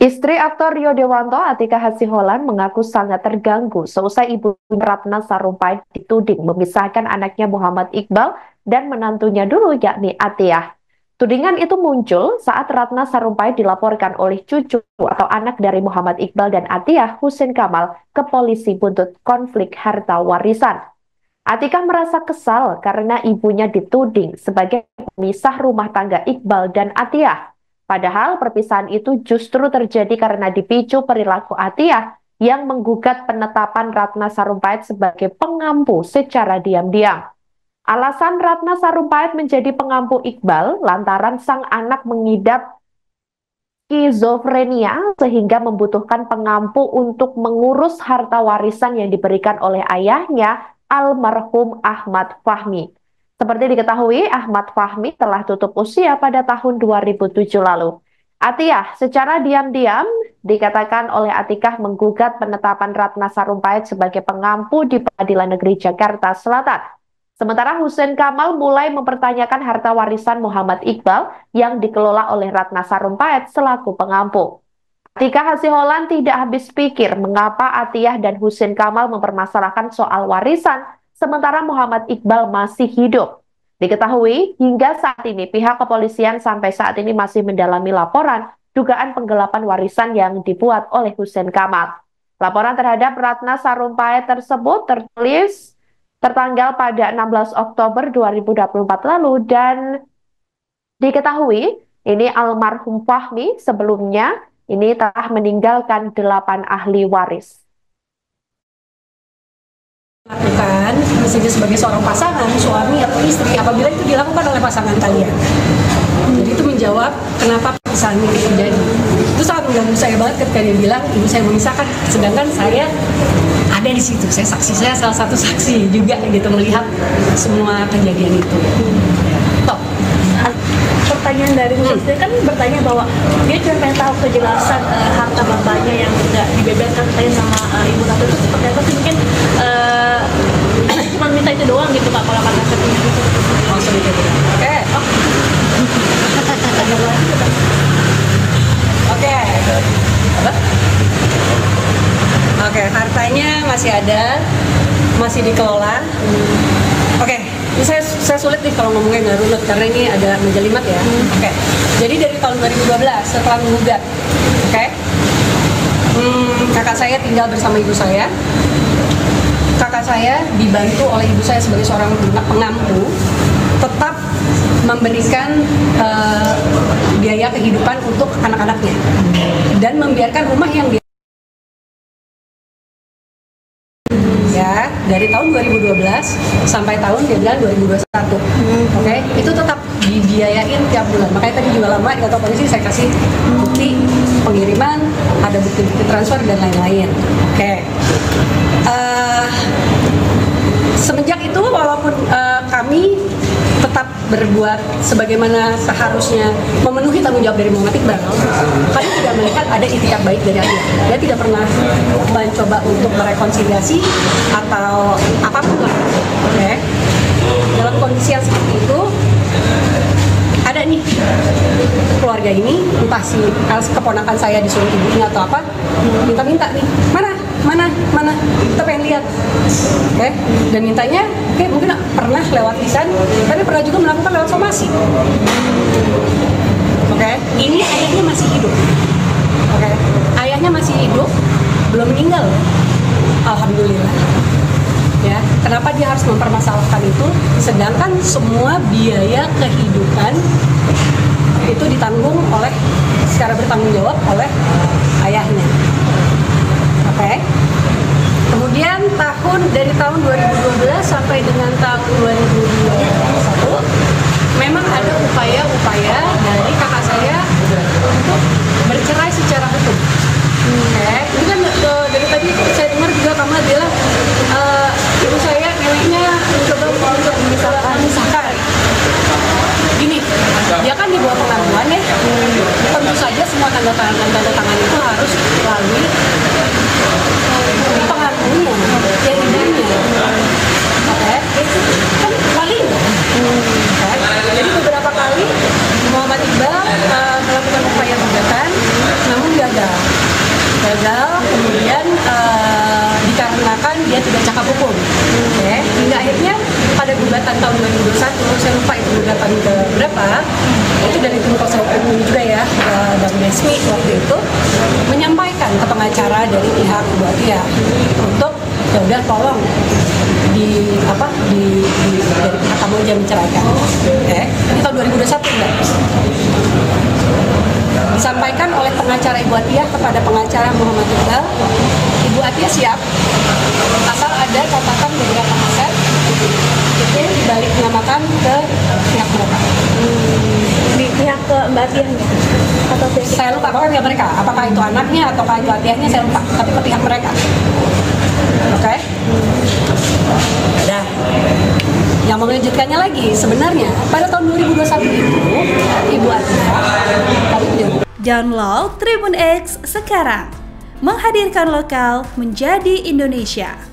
Istri aktor Rio Dewanto, Atika Hasiholan, mengaku sangat terganggu seusai ibu Ratna Sarumpait dituding memisahkan anaknya Muhammad Iqbal dan menantunya dulu yakni Atiyah. Tudingan itu muncul saat Ratna Sarumpait dilaporkan oleh cucu atau anak dari Muhammad Iqbal dan Atiyah, Husin Kamal, ke polisi buntut konflik harta warisan. Atika merasa kesal karena ibunya dituding sebagai pemisah rumah tangga Iqbal dan Atiyah. Padahal perpisahan itu justru terjadi karena dipicu perilaku Atiyah yang menggugat penetapan Ratna Sarumpait sebagai pengampu secara diam-diam. Alasan Ratna Sarumpait menjadi pengampu Iqbal lantaran sang anak mengidap skizofrenia sehingga membutuhkan pengampu untuk mengurus harta warisan yang diberikan oleh ayahnya, almarhum Ahmad Fahmi. Seperti diketahui, Ahmad Fahmi telah tutup usia pada tahun 2007 lalu. Atiyah secara diam-diam dikatakan oleh Atikah menggugat penetapan Ratna Sarumpait sebagai pengampu di Pengadilan Negeri Jakarta Selatan. Sementara Husin Kamal mulai mempertanyakan harta warisan Muhammad Iqbal yang dikelola oleh Ratna Sarumpait selaku pengampu. Atika Hasiholan tidak habis pikir mengapa Atiyah dan Husin Kamal mempermasalahkan soal warisan sementara Muhammad Iqbal masih hidup. Diketahui hingga saat ini pihak kepolisian sampai saat ini masih mendalami laporan dugaan penggelapan warisan yang dibuat oleh Husin Kamal. Laporan terhadap Ratna Sarumpait tersebut tertanggal pada 16 Oktober 2024 lalu dan diketahui ini almarhum Fahmi sebelumnya ini telah meninggalkan 8 ahli waris. Lakukan misalnya sebagai seorang pasangan, suami atau istri apabila itu dilakukan oleh pasangan kalian. Jadi itu menjawab kenapa perpisahan ini terjadi. Itu sangat mengganggu saya banget ketika dia bilang ibu saya memisahkan, sedangkan saya ada di situ. Saya salah satu saksi juga gitu melihat semua kejadian itu. Top. Pertanyaan dari istri kan bertanya bahwa dia cuma pengen tahu kejelasan harta bapaknya yang tidak dibeberkan katanya sama ibu Ratu itu seperti apa sih, mungkin cuma minta itu doang gitu Pak kalau kata katanya gitu. Langsung itu. Oke. Oke. Apa? Oke, hartanya masih ada, masih dikelola. Oke, ini saya sulit nih kalau ngomongnya nggak runut karena ini ada menjelimet ya. Oke, jadi dari tahun 2012 setelah menggugat, oke, kakak saya tinggal bersama ibu saya. Kakak saya dibantu oleh ibu saya sebagai seorang pengampu, tetap memberikan biaya kehidupan untuk anak-anaknya dan membiarkan rumah yang dia ya dari tahun 2012 sampai tahun dia bilang 2021. Oke, itu tetap dibiayain tiap bulan. Makanya tadi juga lama di kantor polisi saya kasih bukti pengiriman, ada bukti-bukti transfer dan lain-lain. Oke. Semenjak itu walaupun kami tetap berbuat sebagaimana seharusnya memenuhi tanggung jawab dari Muhammad Iqbal, kami tidak melihat ada itikat baik dari dia. Dia tidak pernah mencoba untuk merekonsiliasi atau apapun lah. Oke. Dalam kondisi yang seperti itu, ada nih keluarga ini, entah si keponakan saya disuruh ibunya atau apa, minta-minta nih, mana, kita pengen lihat, oke, dan mintanya, oke, mungkin pernah lewat lisan, tapi pernah juga melakukan lewat somasi, oke, ini ayahnya masih hidup, oke, ayahnya masih hidup, belum meninggal, alhamdulillah. Ya, kenapa dia harus mempermasalahkan itu? Sedangkan semua biaya kehidupan itu ditanggung oleh secara bertanggung jawab oleh ayahnya. Oke. Kemudian dari tahun 2012 sampai dengan tahun 2021 memang ada upaya-upaya dari kakak saya untuk bercerai secara hukum. Oke. Ini kan dari tadi saya dengar juga kamu bilang ibu saya neneknya mencoba untuk memisahkan. Gini, dia kan di bawah pengakuan ya. Tentu saja semua tanda tangan itu harus melalui pengakuannya, yang ibunya. Oke, kan walinya. Jadi beberapa kali Muhammad Iqbal melakukan upaya gugatan, namun gagal. gagal, kemudian dikarenakan dia tidak cakap hukum. Oke. Hingga akhirnya pada gugatan tahun 2021, saya lupa itu gugatan ke berapa, itu dari tim kuasa hukum ini juga ya, Bang Desmi waktu itu menyampaikan ke pengacara dari pihak Ibu Athiah untuk ya udah tolong dari pihak Kamboja menceraikan. Oke. Ini tahun 2021 enggak? Disampaikan oleh pengacara Ibu Athiah kepada pengacara Muhammad Iqbal, Ibu Athiah siap asal ada catatan beberapa aset itu dibalik namakan ke pihak mereka. Di pihak ke Mbak Athiahnya atau pihak Saya lupa pokoknya mereka, apakah itu anaknya ataukah itu Athiahnya saya lupa, tapi ke pihak mereka. Oke? Nah, yang mengejutkannya lagi sebenarnya pada tahun 2021 itu Ibu Athiah Download Tribun X sekarang, menghadirkan lokal menjadi Indonesia.